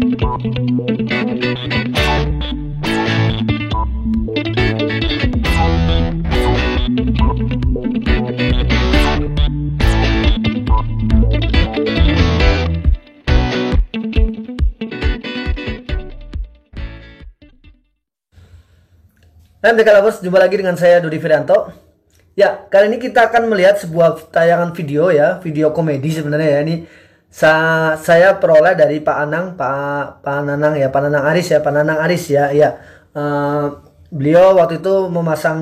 Hai MTK Lovers, jumpa lagi dengan saya Dodi Ferianto. Ya, kali ini kita akan melihat sebuah tayangan video ya, video komedi sebenarnya ya. Ini saya peroleh dari Pak Nanang Aris ya. Beliau waktu itu memasang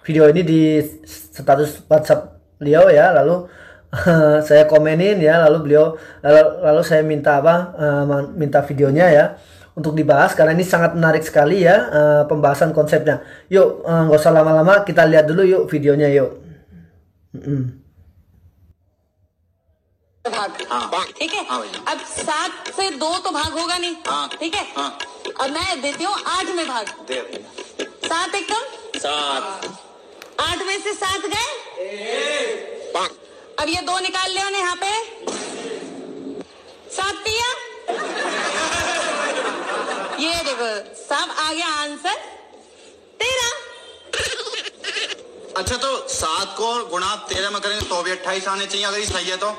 video ini di status WhatsApp beliau ya, lalu saya komenin ya, lalu saya minta minta videonya ya untuk dibahas karena ini sangat menarik sekali ya, pembahasan konsepnya. Yuk, nggak usah lama-lama, kita lihat dulu yuk videonya yuk. भाग ठीक है अब 7 से 2 तो भाग होगा नहीं ठीक है अब मैं देती हूँ 8 में भाग 7 एकदम 8 में से 7 गए अब ये 2 निकाल ले यहाँ पे 7 दिया ये देखो सब आ गया आंसर 13। अच्छा तो 7 को गुणा 13 में करेंगे तो भी 28 आने चाहिए अगर ये सही है तो।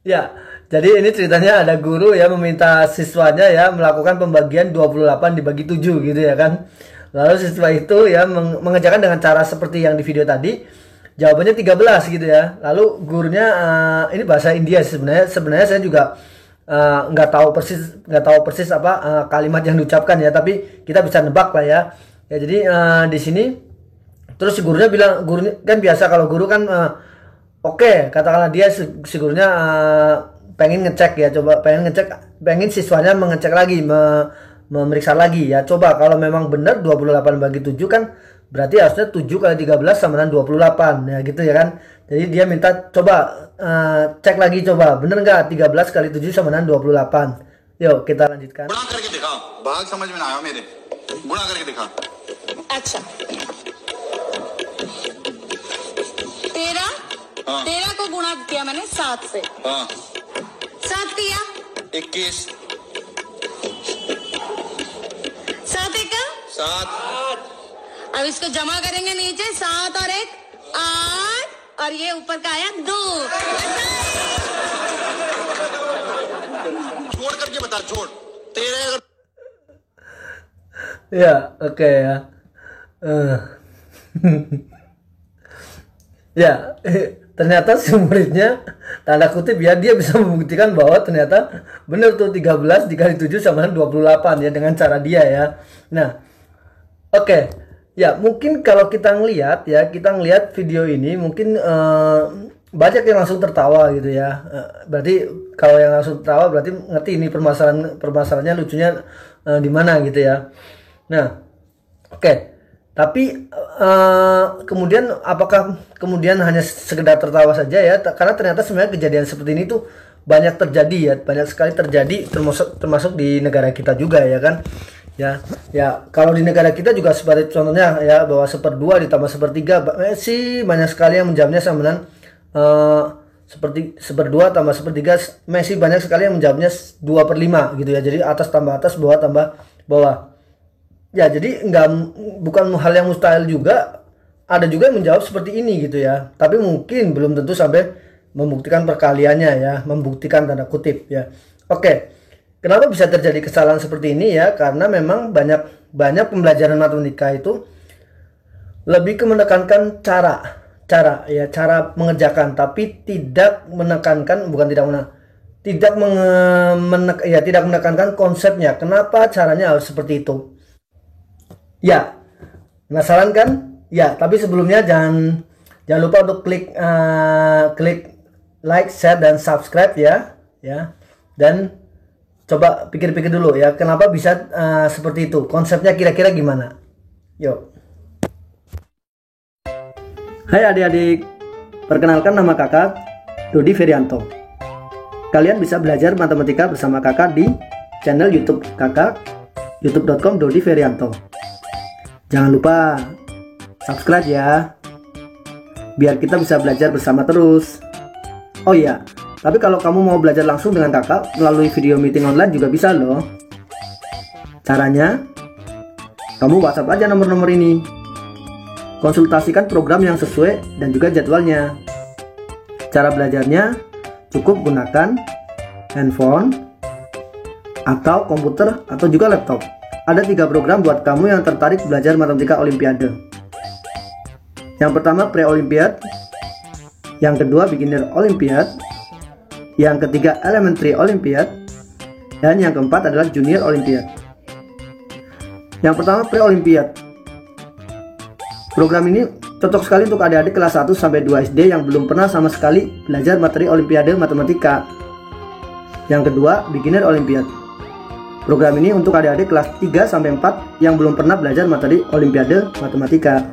Ya, jadi ini ceritanya ada guru ya meminta siswanya ya melakukan pembagian 28 dibagi 7 gitu ya kan. Lalu siswa itu ya mengerjakan dengan cara seperti yang di video tadi. Jawabannya 13 gitu ya. Lalu gurunya ini bahasa India sebenarnya saya juga nggak tahu persis apa kalimat yang diucapkan ya, tapi kita bisa nebak lah ya. Ya jadi di sini terus si gurunya bilang, gurunya kan biasa kalau guru kan Oke, katakanlah dia si gurunya pengen ngecek ya, pengen siswanya mengecek lagi, memeriksa lagi ya. Coba kalau memang benar 28 bagi 7 kan berarti harusnya 7 kali 13 sama dengan 28 ya gitu ya kan. Jadi dia minta coba cek lagi, coba bener nggak 13 kali 7 sama dengan 28. Yuk kita lanjutkan. गुणा करके दिखाओ, भाग समझ में ना आया मेरे, गुणा करके दिखा। अच्छा 13 को गुणा किया मैंने 7 से 7 दिया 21 7 एक 7 अब इसको जमा करेंगे नीचे 7 और 1 8 और ये ऊपर का आया 2 जोड़ करके बता, जोड़ 13 अगर Ya oke ya. Ya ternyata si muridnya tanda kutip ya, dia bisa membuktikan bahwa ternyata benar tuh 13 dikali 7 sama dengan 28 ya dengan cara dia ya. Nah oke ya, mungkin kalau kita ngelihat video ini mungkin banyak yang langsung tertawa gitu ya. Berarti kalau yang langsung tertawa berarti ngerti ini permasalahannya lucunya di mana gitu ya. Nah oke. Tapi kemudian apakah kemudian hanya sekedar tertawa saja ya? Karena ternyata sebenarnya kejadian seperti ini tuh banyak terjadi ya, banyak sekali terjadi, termasuk di negara kita juga ya kan? Ya kalau di negara kita juga seperti contohnya ya, bahwa 1/2 ditambah 1/3 sih banyak sekali yang menjawabnya sama dengan seperti 1/2 tambah 1/3 masih banyak sekali yang menjawabnya 2/5 gitu ya. Jadi atas tambah atas, bawah tambah bawah. Ya jadi bukan hal yang mustahil juga, ada juga yang menjawab seperti ini gitu ya, tapi mungkin belum tentu sampai membuktikan perkaliannya ya, membuktikan tanda kutip ya. Oke, kenapa bisa terjadi kesalahan seperti ini ya? Karena memang banyak pembelajaran matematika itu lebih ke menekankan cara mengerjakan, tapi tidak menekankan tidak menekankan konsepnya. Kenapa caranya harus seperti itu? Ya, penasaran kan? Ya, tapi sebelumnya jangan lupa untuk klik like, share, dan subscribe ya. Dan coba pikir-pikir dulu ya, kenapa bisa seperti itu? Konsepnya kira-kira gimana? Yuk. Hai adik-adik, perkenalkan nama kakak Dodi Ferianto. Kalian bisa belajar matematika bersama kakak di channel YouTube kakak, youtube.com/Dodi Ferianto. Jangan lupa subscribe ya, biar kita bisa belajar bersama terus. Oh iya, Tapi kalau kamu mau belajar langsung dengan kakak melalui video meeting online juga bisa loh. Caranya, kamu WhatsApp aja nomor-nomor ini. Konsultasikan program yang sesuai dan juga jadwalnya. Cara belajarnya cukup gunakan handphone atau komputer atau juga laptop. Ada 3 program buat kamu yang tertarik belajar matematika olimpiade. Yang pertama pre-olimpiad, yang kedua beginner olimpiad, yang ketiga elementary olimpiad, dan yang keempat adalah junior olimpiad. Yang pertama pre-olimpiad. Program ini cocok sekali untuk adik-adik kelas 1 sampai 2 SD yang belum pernah sama sekali belajar materi olimpiade matematika. Yang kedua beginner olimpiad. Program ini untuk adik-adik kelas 3 sampai 4 yang belum pernah belajar materi olimpiade matematika.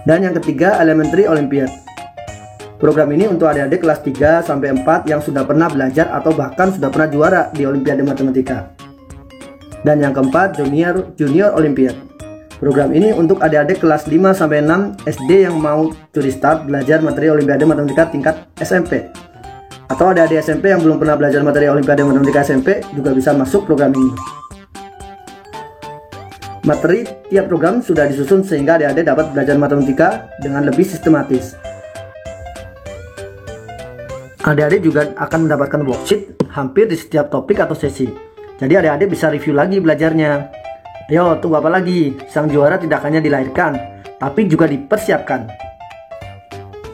Dan yang ketiga elementary olimpiad. Program ini untuk adik-adik kelas 3 sampai 4 yang sudah pernah belajar atau bahkan sudah pernah juara di olimpiade matematika. Dan yang keempat junior olimpiad. Program ini untuk adik-adik kelas 5 sampai 6 SD yang mau curi start belajar materi olimpiade matematika tingkat SMP. Atau adik-adik SMP yang belum pernah belajar materi olimpiade matematika SMP juga bisa masuk program ini. Materi tiap program sudah disusun sehingga adik-adik dapat belajar matematika dengan lebih sistematis. Adik-adik juga akan mendapatkan worksheet hampir di setiap topik atau sesi. Jadi adik-adik bisa review lagi belajarnya. Ayo, tunggu apa lagi? Sang juara tidak hanya dilahirkan, tapi juga dipersiapkan.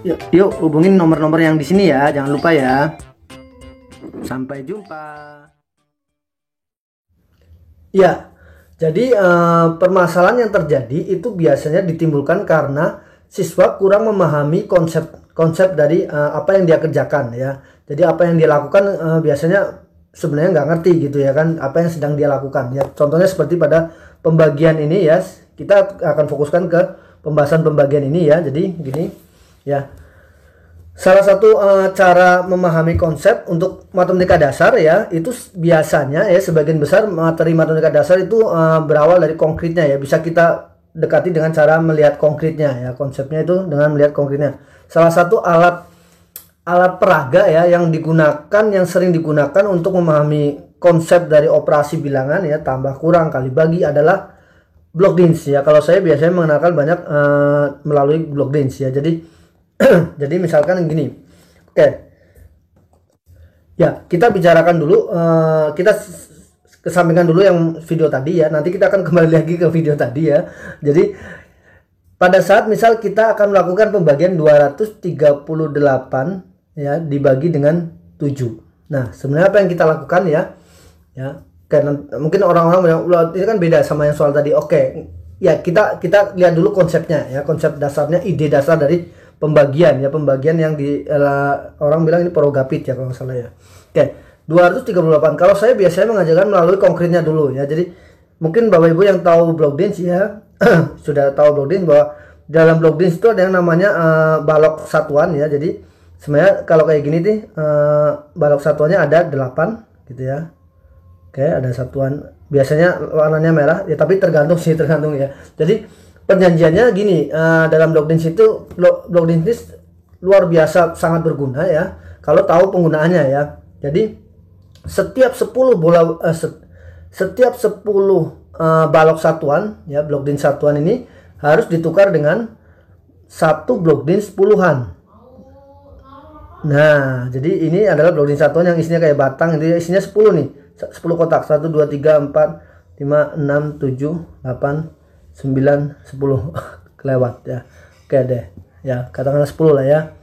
Yuk hubungin nomor-nomor yang di sini ya, jangan lupa ya. Sampai jumpa. Ya, jadi permasalahan yang terjadi itu biasanya ditimbulkan karena siswa kurang memahami konsep dari apa yang dia kerjakan ya. Jadi apa yang dia lakukan biasanya sebenarnya nggak ngerti gitu ya kan, apa yang sedang dia lakukan ya. Contohnya seperti pada pembagian ini ya, kita akan fokuskan ke pembahasan pembagian ini ya. Jadi gini ya, salah satu cara memahami konsep untuk matematika dasar ya, itu biasanya ya sebagian besar materi matematika dasar itu berawal dari konkretnya ya. Bisa kita dekati dengan cara melihat konkretnya ya, konsepnya itu dengan melihat konkretnya. Salah satu alat peraga ya yang sering digunakan untuk memahami konsep dari operasi bilangan ya, tambah kurang kali bagi adalah block dins ya. Kalau saya biasanya mengenalkan banyak melalui block dins ya. Jadi misalkan gini, oke ya, kita bicarakan dulu, kita kesampingkan dulu yang video tadi ya, nanti kita akan kembali lagi ke video tadi ya. Jadi pada saat misal kita akan melakukan pembagian 238 ya dibagi dengan 7. Nah sebenarnya apa yang kita lakukan ya karena mungkin orang-orang bilang ini kan beda sama yang soal tadi. Oke ya, kita lihat dulu konsepnya ya, konsep dasarnya, ide dasar dari pembagian ya, pembagian yang orang bilang ini prorogapit ya kalau nggak salah ya. Oke, 238. Kalau saya biasanya mengajarkan melalui konkretnya dulu ya. Jadi mungkin Bapak Ibu yang tahu block dins ya sudah tahu block dins, bahwa dalam block dins itu ada yang namanya balok satuan ya. Jadi sebenarnya kalau kayak gini nih balok satuannya ada 8 gitu ya. Oke, ada satuan biasanya warnanya merah ya, tapi tergantung ya. Jadi perjanjiannya gini, dalam block dins itu block dins luar biasa sangat berguna ya kalau tahu penggunaannya ya. Jadi setiap 10 balok satuan ya, block dins satuan ini harus ditukar dengan satu block dins puluhan. Nah, jadi ini adalah block dins satuan yang isinya kayak batang, itu isinya 10 nih. 10 kotak, 1 2 3 4 5 6 7 8 9 10 kelewat ya. Oke deh ya, katakanlah 10 lah ya.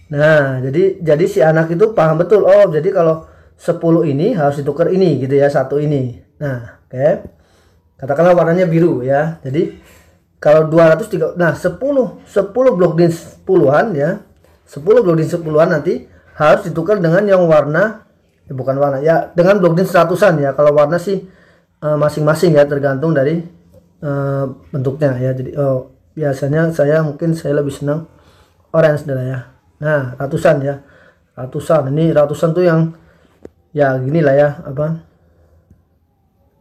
Nah jadi si anak itu paham betul, oh jadi kalau 10 ini harus ditukar ini gitu ya, satu ini. Nah oke, katakanlah warnanya biru ya. Jadi kalau 203, nah 10 blok dins puluhan ya, 10 blok dins puluhan nanti harus ditukar dengan yang warna bukan warna ya, dengan blok dins ratusan ya. Kalau warna sih masing-masing ya, tergantung dari bentuknya ya. Jadi biasanya saya lebih senang orange adalah ya. Nah ratusan ya, ratusan ini ratusan tuh yang ya gini lah ya, apa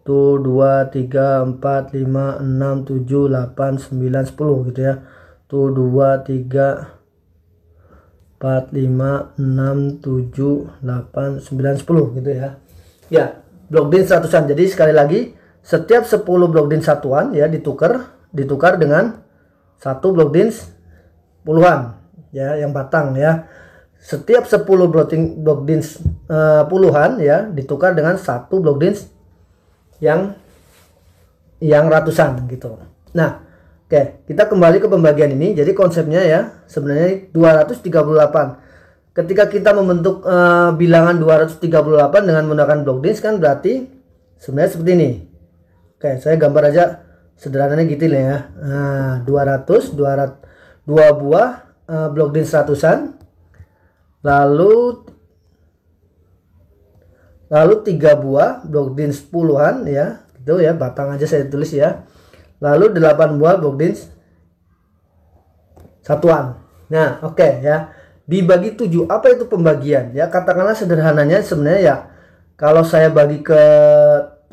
tuh 2 3 4 5 6 7 8 9 10 gitu ya. Tuh 2 3 4, 5, 6, 7, 8, 9, 10 gitu ya. Ya, blok DIN 100-an. Jadi sekali lagi, setiap 10 blok DIN satuan ya ditukar dengan satu blok DIN puluhan ya, yang batang ya. Setiap 10 blok DIN puluhan ya ditukar dengan satu blok DIN yang ratusan gitu. Nah, oke, kita kembali ke pembagian ini. Jadi konsepnya ya sebenarnya 238. Ketika kita membentuk bilangan 238 dengan menggunakan blok DIN kan berarti sebenarnya seperti ini. Oke, saya gambar aja sederhananya gitu ya. Nah, 200 2 buah blok DIN 100-an. Lalu 3 buah blok DIN 10-an ya. Itu ya, batang aja saya tulis ya. Lalu 8 buah blok DIN satuan. Nah, oke ya. Dibagi 7. Apa itu pembagian? Ya, katakanlah sederhananya sebenarnya ya, kalau saya bagi ke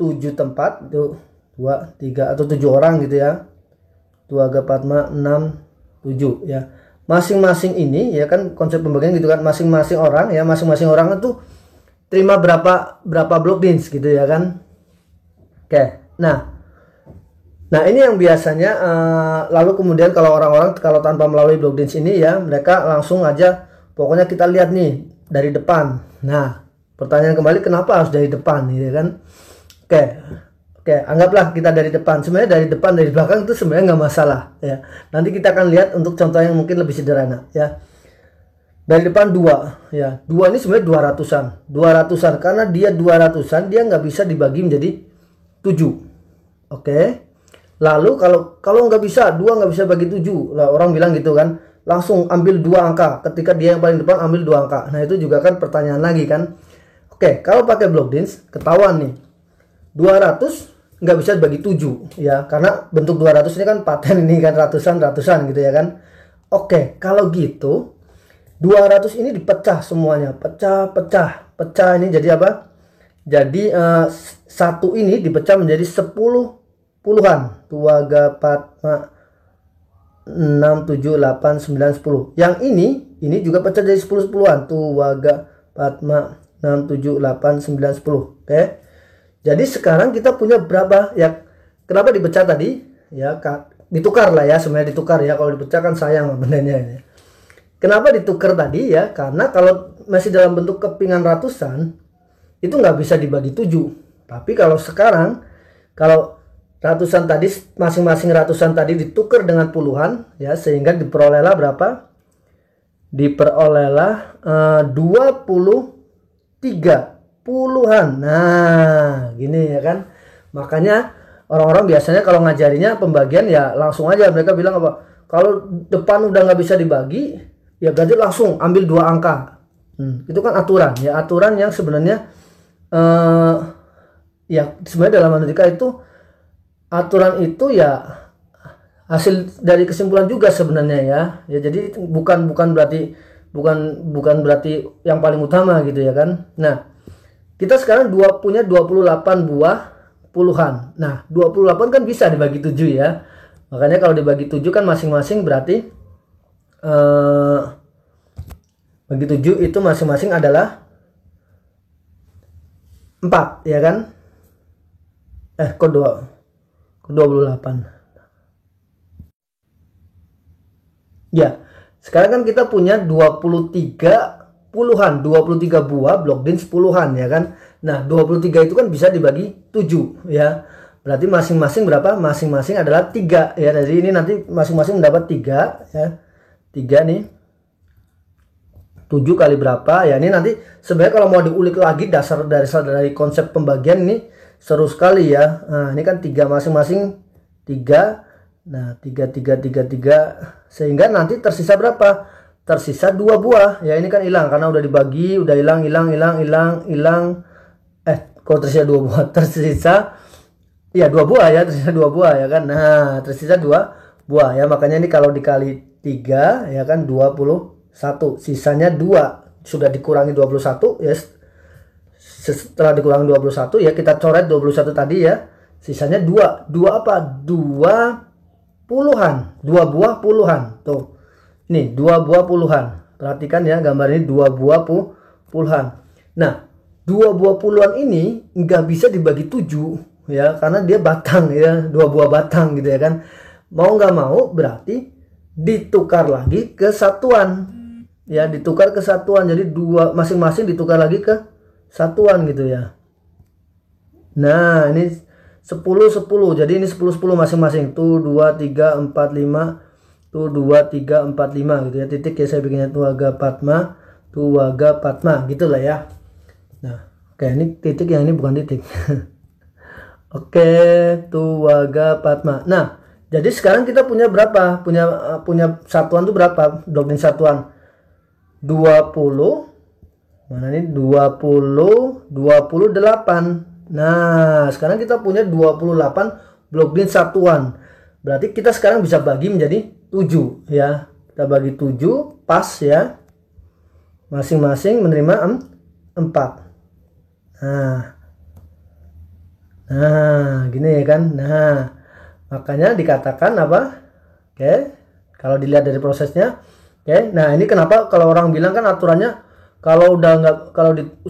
7 tempat itu 2, 3 atau 7 orang gitu ya. 2, 4, 5, 6, 7 ya. Masing-masing ini ya kan konsep pembagian gitu kan, masing-masing orang ya, masing-masing orang itu terima berapa blok DIN gitu ya kan. Oke. Nah ini yang biasanya lalu kemudian kalau orang-orang kalau tanpa melalui blok DIN ini ya, mereka langsung aja pokoknya kita lihat nih dari depan. Nah, pertanyaan kembali, kenapa harus dari depan gitu kan. Oke, anggaplah kita dari depan. Sebenarnya dari depan, dari belakang itu sebenarnya nggak masalah ya. Nanti kita akan lihat untuk contoh yang mungkin lebih sederhana ya. Dari depan 2 ya. 2 ini sebenarnya 200-an. 200-an karena dia 200-an dia nggak bisa dibagi menjadi 7. Oke. Lalu kalau nggak bisa, 2 nggak bisa bagi 7. Lah orang bilang gitu kan. Langsung ambil 2 angka. Ketika dia yang paling depan ambil 2 angka. Nah, itu juga kan pertanyaan lagi kan. Oke, kalau pakai blok DIN ketahuan nih. 200 nggak bisa dibagi 7 ya, karena bentuk 200 ini kan paten ini kan ratusan gitu ya kan. Oke, kalau gitu 200 ini dipecah semuanya, pecah ini jadi apa? Jadi satu ini dipecah menjadi 10 puluhan. 2, 4, 5, 6, 7, 8, 9, 10. Yang ini juga pecah jadi 10 puluhan. 2, 4, 5, 6, 7, 8, 9, 10. Oke. Jadi sekarang kita punya berapa ya? Kenapa dipecah tadi? Ya, ditukar lah ya, sebenarnya ditukar ya. Kalau dipecah kan sayang bendanya ya. Kenapa ditukar tadi ya? Karena kalau masih dalam bentuk kepingan ratusan itu nggak bisa dibagi 7. Tapi kalau sekarang, kalau ratusan tadi, masing-masing ratusan tadi ditukar dengan puluhan ya, sehingga diperolehlah berapa? Diperolehlah 23 puluhan. Nah, gini ya kan. Makanya orang-orang biasanya kalau ngajarinya pembagian ya langsung aja mereka bilang apa? Kalau depan udah nggak bisa dibagi, ya ganti langsung ambil 2 angka. Itu kan aturan ya, aturan yang sebenarnya ya sebenarnya dalam matematika itu aturan itu ya hasil dari kesimpulan juga sebenarnya ya. Ya jadi bukan berarti yang paling utama gitu ya kan. Nah, kita sekarang punya 28 buah puluhan. Nah, 28 kan bisa dibagi 7 ya. Makanya kalau dibagi 7 kan masing-masing berarti bagi 7 itu masing-masing adalah 4 ya kan. Kok 28. Ya, sekarang kan kita punya 23 puluhan, 23 buah blok DIN 10-an ya kan. Nah, 23 itu kan bisa dibagi 7 ya. Berarti masing-masing berapa? Masing-masing adalah 3 ya. Jadi ini nanti masing-masing mendapat 3 ya. 3 nih. 7 kali berapa ya. Ini nanti sebenarnya kalau mau diulik lagi dasar dari konsep pembagian ini seru sekali ya. Nah, ini kan 3 masing-masing 3. Nah, 3 sehingga nanti tersisa berapa? Tersisa 2 buah ya. Ini kan hilang karena udah dibagi, udah hilang. Kalau tersisa 2 buah, tersisa ya 2 buah ya, tersisa 2 buah ya kan. Nah, tersisa 2 buah ya. Makanya ini kalau dikali 3 ya kan 21. Sisanya 2. Sudah dikurangi 21 ya. Setelah dikurangi 21 ya kita coret 21 tadi ya. Sisanya 2. 2 apa? 2 puluhan. 2 buah puluhan. Tuh. Nih 2 buah puluhan. perhatikan ya, gambar ini 2 buah puluhan. Nah, 2 buah puluhan ini nggak bisa dibagi 7 ya, karena dia batang ya, 2 buah batang gitu ya kan. Mau nggak mau berarti ditukar lagi ke satuan ya, ditukar ke satuan. Jadi dua masing-masing ditukar lagi ke satuan gitu ya. Nah, ini 10 10. Jadi ini 10 10 masing-masing. Tuh 2 3 4 5. Tuh 2 3 4 5 gitu ya. Titik ya, saya bikinnya Tuwaga Padma, Tuwaga Padma gitulah ya. Nah, oke, ini titik, yang ini bukan titik. Oke, Tuwaga Padma. Nah, jadi sekarang kita punya berapa? Punya satuan tuh berapa? Domain satuan 20. Mana nih? 20 28. Nah, sekarang kita punya 28 blok bin satuan. Berarti kita sekarang bisa bagi menjadi 7 ya. Kita bagi 7 pas ya. Masing-masing menerima 4. Nah, gini kan. Nah, makanya dikatakan apa? Oke, kalau dilihat dari prosesnya. Oke, nah ini kenapa kalau orang bilang kan aturannya kalau udah nggak,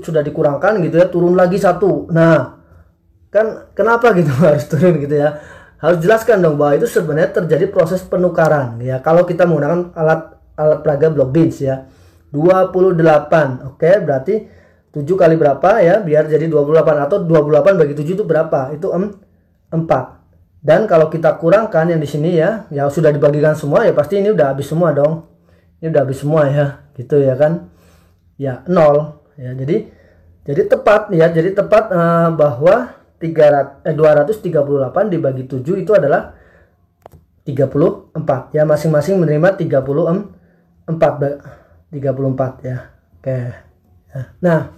sudah dikurangkan gitu ya, turun lagi 1. Nah, kan kenapa gitu harus turun gitu ya? Harus jelaskan dong bahwa itu sebenarnya terjadi proses penukaran ya. Kalau kita menggunakan alat peraga block bins ya. 28. Oke, berarti 7 kali berapa ya biar jadi 28, atau 28 bagi 7 itu berapa? Itu 4. Dan kalau kita kurangkan yang di sini ya, yang sudah dibagikan semua ya, pasti ini udah habis semua dong. Ini udah habis semua ya, gitu ya kan? Ya 0 ya. Jadi tepat ya, bahwa 238 dibagi 7 itu adalah 34 ya, masing-masing menerima 34 ya. Oke. Nah,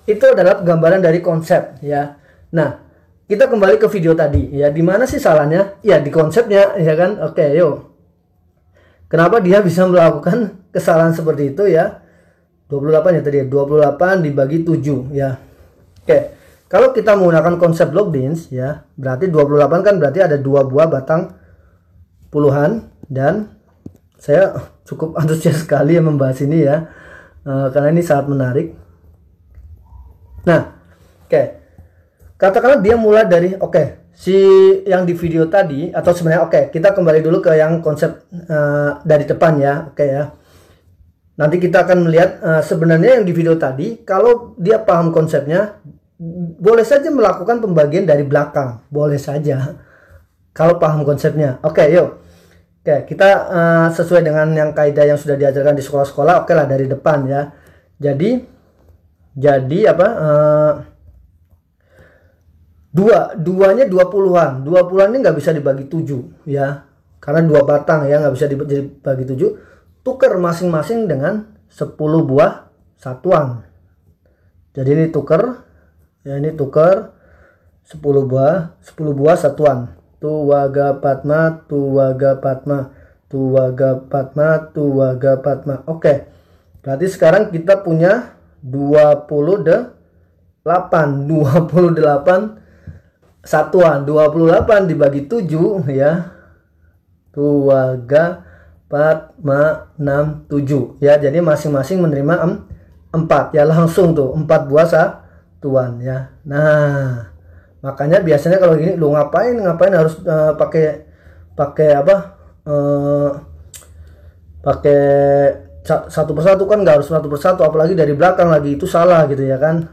itu adalah gambaran dari konsep ya. Nah, kita kembali ke video tadi ya. Di mana sih salahnya? Ya di konsepnya ya kan. Oke, yuk. Kenapa dia bisa melakukan kesalahan seperti itu ya? 28 ya tadi, 28 dibagi 7 ya. Oke. Kalau kita menggunakan konsep block bins ya, berarti 28 kan berarti ada 2 buah batang puluhan, dan saya cukup antusias sekali ya membahas ini ya. Karena ini sangat menarik. Nah, oke. Katakanlah dia mulai dari si yang di video tadi, atau sebenarnya kita kembali dulu ke yang konsep dari depan ya. Oke ya. Nanti kita akan melihat sebenarnya yang di video tadi, kalau dia paham konsepnya, boleh saja melakukan pembagian dari belakang, boleh saja kalau paham konsepnya. Oke, yuk. Oke, kita sesuai dengan yang kaidah yang sudah diajarkan di sekolah-sekolah. Oke lah, dari depan ya. Jadi apa? Duanya 20-an. 20-an ini nggak bisa dibagi 7 ya. Karena 2 batang ya, nggak bisa dibagi 7. Tukar masing-masing dengan 10 buah satuan. Jadi ini tukar ya, ini tukar 10 buah satuan. Tuwaga Padma, Tuwaga Padma, Tuwaga Padma, Tuwaga Padma. Oke. Berarti sekarang kita punya 28 satuan. 28 dibagi 7 ya. Tuwaga Padma 6 7 ya. Jadi masing-masing menerima 4 ya, langsung tuh 4 buah satuan ya. Nah, makanya biasanya kalau gini lu ngapain harus pakai apa? Pakai satu persatu, kan nggak harus satu persatu, apalagi dari belakang lagi, itu salah gitu ya kan.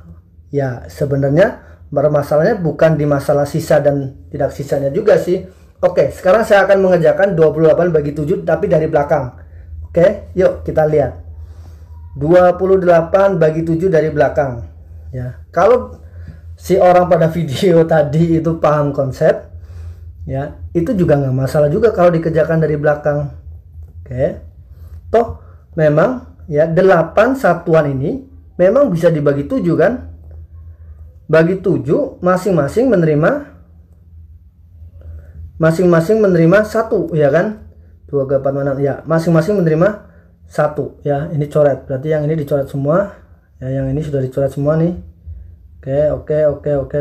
Ya sebenarnya bermasalahnya bukan di masalah sisa dan tidak sisanya juga sih. Oke, sekarang saya akan mengerjakan 28 bagi 7 tapi dari belakang. Oke, yuk kita lihat. 28 bagi 7 dari belakang ya. Kalau si orang pada video tadi itu paham konsep ya, itu juga nggak masalah juga kalau dikerjakan dari belakang. Oke, toh memang ya 8 satuan ini memang bisa dibagi 7 kan. Bagi 7 masing-masing menerima 1 ya kan. 2 gapat mana ya, masing-masing menerima 1 ya. Ini coret, berarti yang ini dicoret semua ya, yang ini sudah dicoret semua nih. Oke,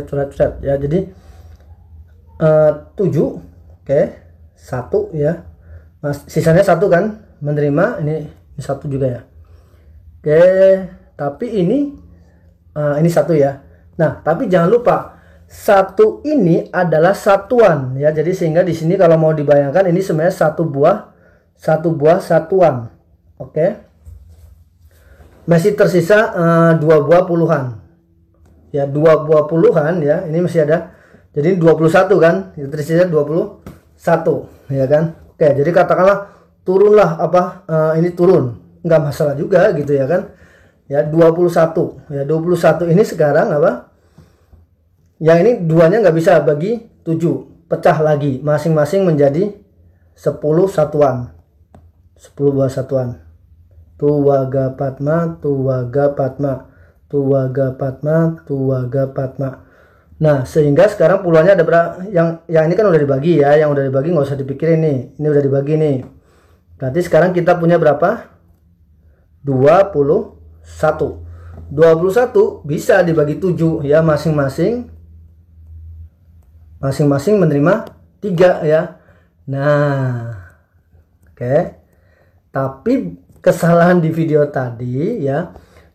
coret ya. Jadi 7 1 ya. Sisanya 1 kan menerima, ini 1 juga ya. Oke, tapi ini satu ya. Nah, tapi jangan lupa satu ini adalah satuan ya. Jadi sehingga di sini kalau mau dibayangkan ini sebenarnya satu buah satuan. Oke. Masih tersisa 2 buah puluhan. Ya, 2 buah puluhan ya. Ini masih ada. Jadi 21 kan? Itu tersisa 21 ya kan? Oke, jadi katakanlah turunlah ini turun. Nggak masalah juga gitu ya kan? Ya, 21. Ya, 21 ini sekarang apa? Yang ini duanya nggak bisa bagi 7, pecah lagi, masing-masing menjadi 10 satuan, 10 buah satuan. Tuwaga Padma, Tuwaga Padma, Tuwaga Padma, Tuwaga Padma. Nah, sehingga sekarang puluhannya ada berapa? Yang ini kan udah dibagi ya, yang udah dibagi nggak usah dipikirin nih, ini udah dibagi nih. Berarti sekarang kita punya berapa? 21. 21 bisa dibagi 7 ya, masing-masing menerima 3 ya. Nah, oke. Tapi kesalahan di video tadi ya,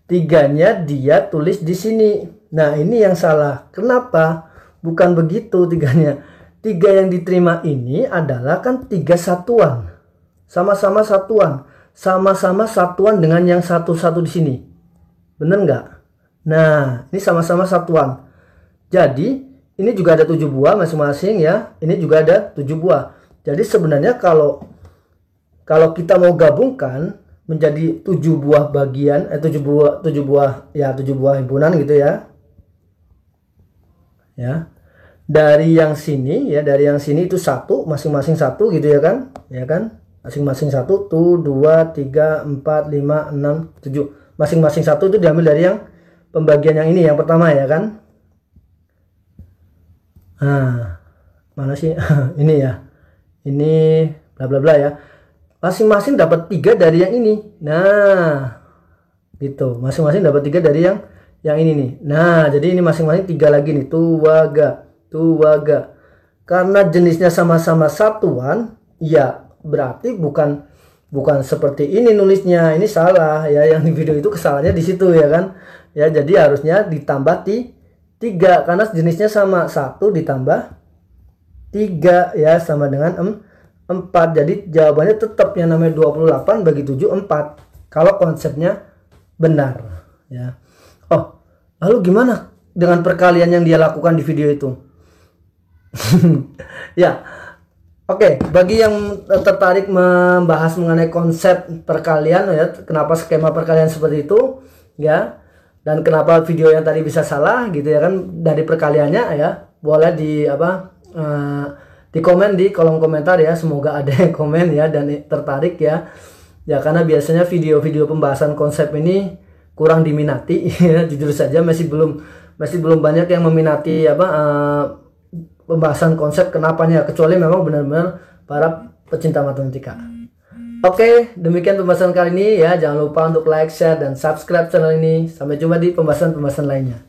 3-nya dia tulis di sini. Nah, ini yang salah. Kenapa? Bukan begitu 3-nya. 3 yang diterima ini adalah kan 3 satuan. Sama-sama satuan. Sama-sama satuan dengan yang satu-satu di sini. Bener nggak? Nah, ini sama-sama satuan. Jadi ini juga ada 7 buah masing-masing ya. Ini juga ada 7 buah. Jadi sebenarnya kalau kita mau gabungkan menjadi 7 buah bagian, 7 buah himpunan gitu ya. Ya. Dari yang sini itu 1, masing-masing 1 gitu ya kan? Ya kan? Masing-masing 1 tuh 2, 3, 4, 5, 6, 7. Masing-masing 1 itu diambil dari yang pembagian yang ini, yang pertama ya kan? Nah, mana sih? Ini ya. Ini bla bla bla ya. Masing-masing dapat 3 dari yang ini. Nah, gitu. Masing-masing dapat 3 dari yang ini nih. Nah, jadi ini masing-masing 3 lagi nih. Tuwaga. Karena jenisnya sama-sama satuan, ya berarti bukan seperti ini nulisnya. Ini salah ya. Yang di video itu kesalahannya di situ ya kan. Ya, jadi harusnya ditambah 3 karena jenisnya sama. 1 ditambah 3 ya sama dengan 4. Jadi jawabannya tetap yang namanya 28 bagi 7 4 kalau konsepnya benar ya. Oh, lalu gimana dengan perkalian yang dia lakukan di video itu? Ya. Oke, bagi yang tertarik membahas mengenai konsep perkalian ya, kenapa skema perkalian seperti itu ya, dan kenapa video yang tadi bisa salah gitu ya kan dari perkaliannya ya, boleh di komen di kolom komentar ya. Semoga ada yang komen ya dan tertarik ya. Ya karena biasanya video-video pembahasan konsep ini kurang diminati ya, jujur saja masih belum banyak yang meminati pembahasan konsep. Kenapanya? Kecuali memang benar-benar para pecinta matematika. Oke, demikian pembahasan kali ini ya. Jangan lupa untuk like, share dan subscribe channel ini. Sampai jumpa di pembahasan lainnya.